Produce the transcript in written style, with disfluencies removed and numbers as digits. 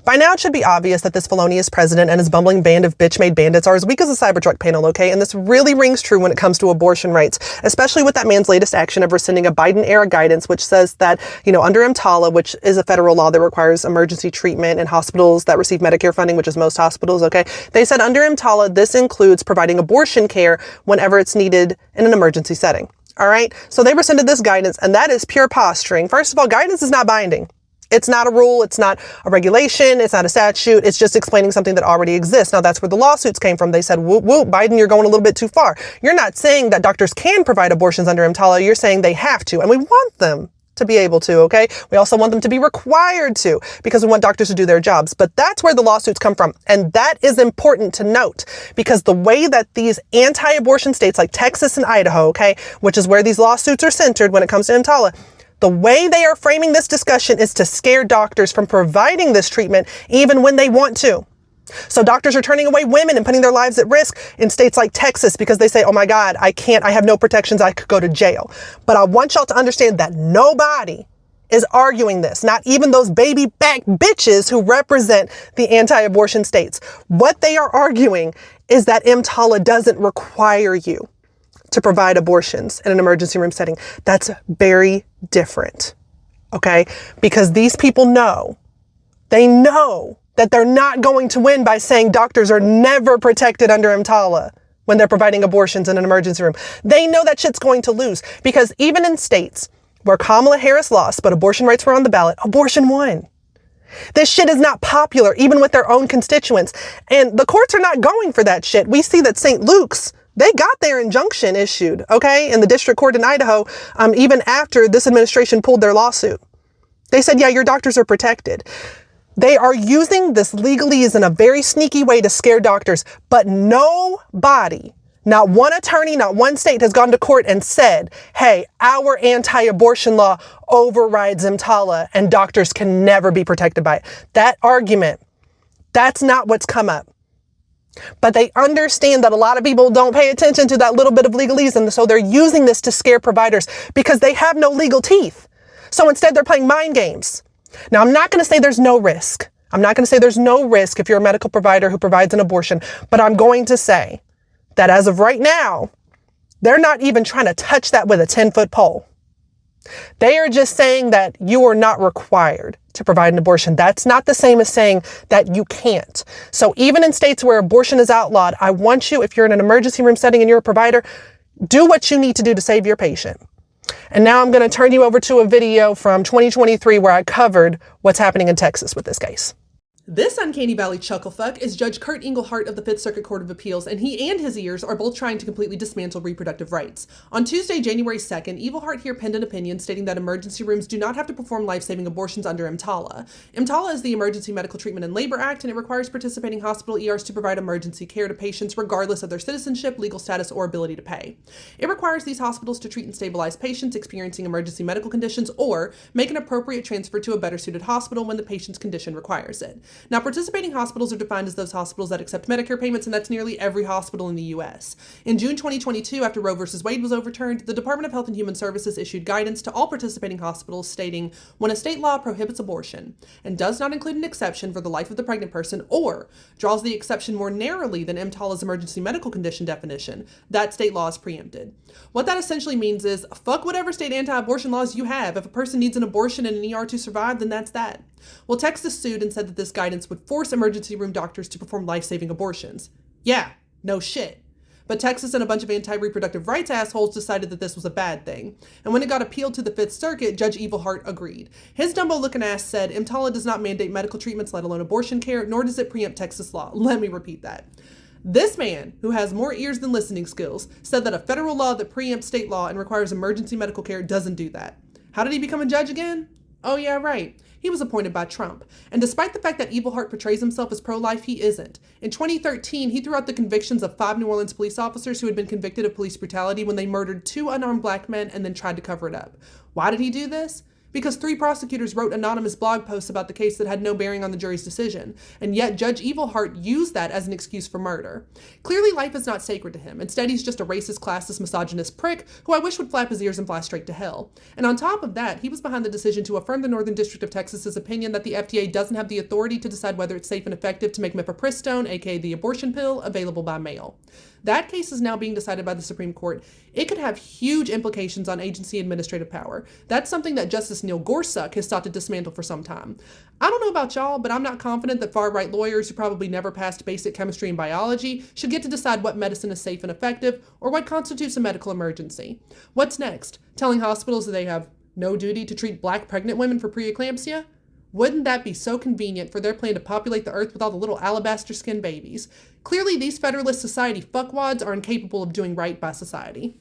By now, it should be obvious that this felonious president and his bumbling band of bitch-made bandits are as weak as a Cybertruck panel, okay? And this really rings true when it comes to abortion rights, especially with that man's latest action of rescinding a Biden-era guidance, which says that, under EMTALA, which is a federal law that requires emergency treatment in hospitals that receive Medicare funding, which is most hospitals, okay? They said under EMTALA, this includes providing abortion care whenever it's needed in an emergency setting. All right? So they rescinded this guidance, and that is pure posturing. First of all, guidance is not binding. It's not a rule. It's not a regulation. It's not a statute. It's just explaining something that already exists. Now, that's where the lawsuits came from. They said, whoop, whoop, Biden, you're going a little bit too far. You're not saying that doctors can provide abortions under EMTALA. You're saying they have to. And we want them to be able to, okay? We also want them to be required to, because we want doctors to do their jobs. But that's where the lawsuits come from. And that is important to note, because the way that these anti-abortion states like Texas and Idaho, okay, which is where these lawsuits are centered when it comes to EMTALA, the way they are framing this discussion is to scare doctors from providing this treatment even when they want to. So doctors are turning away women and putting their lives at risk in states like Texas because they say, oh my God, I have no protections, I could go to jail. But I want y'all to understand that nobody is arguing this, not even those baby back bitches who represent the anti-abortion states. What they are arguing is that EMTALA doesn't require you to provide abortions in an emergency room setting. That's very different, okay? Because these people know, they know that they're not going to win by saying doctors are never protected under EMTALA when they're providing abortions in an emergency room. They know that shit's going to lose, because even in states where Kamala Harris lost, but abortion rights were on the ballot, abortion won. This shit is not popular, even with their own constituents. And the courts are not going for that shit. We see that St. Luke's, they got their injunction issued, okay, in the district court in Idaho, even after this administration pulled their lawsuit. They said, yeah, your doctors are protected. They are using this legalese in a very sneaky way to scare doctors, but nobody, not one attorney, not one state has gone to court and said, hey, our anti-abortion law overrides EMTALA and doctors can never be protected by it. That argument, that's not what's come up. But they understand that a lot of people don't pay attention to that little bit of legalese, and so they're using this to scare providers because they have no legal teeth. So instead, they're playing mind games. Now, I'm not going to say there's no risk. I'm not going to say there's no risk if you're a medical provider who provides an abortion, but I'm going to say that as of right now, they're not even trying to touch that with a 10-foot pole. They are just saying that you are not required to provide an abortion. That's not the same as saying that you can't. So even in states where abortion is outlawed, I want you, if you're in an emergency room setting and you're a provider, do what you need to do to save your patient. And now I'm going to turn you over to a video from 2023 where I covered what's happening in Texas with this case. This Uncanny Valley chucklefuck is Judge Kurt Engelhardt of the Fifth Circuit Court of Appeals, and he and his ears are both trying to completely dismantle reproductive rights. On Tuesday, January 2nd, Engelhardt here penned an opinion stating that emergency rooms do not have to perform life-saving abortions under EMTALA. EMTALA is the Emergency Medical Treatment and Labor Act, and it requires participating hospital ERs to provide emergency care to patients regardless of their citizenship, legal status, or ability to pay. It requires these hospitals to treat and stabilize patients experiencing emergency medical conditions or make an appropriate transfer to a better-suited hospital when the patient's condition requires it. Now, participating hospitals are defined as those hospitals that accept Medicare payments, and that's nearly every hospital in the U.S. In June 2022, after Roe v. Wade was overturned, the Department of Health and Human Services issued guidance to all participating hospitals stating, when a state law prohibits abortion and does not include an exception for the life of the pregnant person or draws the exception more narrowly than EMTALA's emergency medical condition definition, that state law is preempted. What that essentially means is, fuck whatever state anti-abortion laws you have. If a person needs an abortion in an ER to survive, then that's that. Well, Texas sued and said that this guidance would force emergency room doctors to perform life-saving abortions. Yeah, no shit. But Texas and a bunch of anti-reproductive rights assholes decided that this was a bad thing. And when it got appealed to the Fifth Circuit, Judge Engelhardt agreed. His Dumbo-looking ass said, EMTALA does not mandate medical treatments, let alone abortion care, nor does it preempt Texas law. Let me repeat that. This man, who has more ears than listening skills, said that a federal law that preempts state law and requires emergency medical care doesn't do that. How did he become a judge again? Oh yeah, right. He was appointed by Trump. And despite the fact that Engelhardt portrays himself as pro-life, he isn't. In 2013, he threw out the convictions of 5 New Orleans police officers who had been convicted of police brutality when they murdered 2 unarmed black men and then tried to cover it up. Why did he do this? because 3 prosecutors wrote anonymous blog posts about the case that had no bearing on the jury's decision, and yet Judge Evilhart used that as an excuse for murder. Clearly, life is not sacred to him. Instead, he's just a racist, classist, misogynist prick who I wish would flap his ears and fly straight to hell. And on top of that, he was behind the decision to affirm the Northern District of Texas's opinion that the FDA doesn't have the authority to decide whether it's safe and effective to make mifepristone, aka the abortion pill, available by mail. That case is now being decided by the Supreme Court. It could have huge implications on agency administrative power. That's something that Justice Neil Gorsuch has sought to dismantle for some time. I don't know about y'all, but I'm not confident that far-right lawyers who probably never passed basic chemistry and biology should get to decide what medicine is safe and effective or what constitutes a medical emergency. What's next? Telling hospitals that they have no duty to treat Black pregnant women for preeclampsia? Wouldn't that be so convenient for their plan to populate the earth with all the little alabaster-skinned babies? Clearly, these Federalist Society fuckwads are incapable of doing right by society.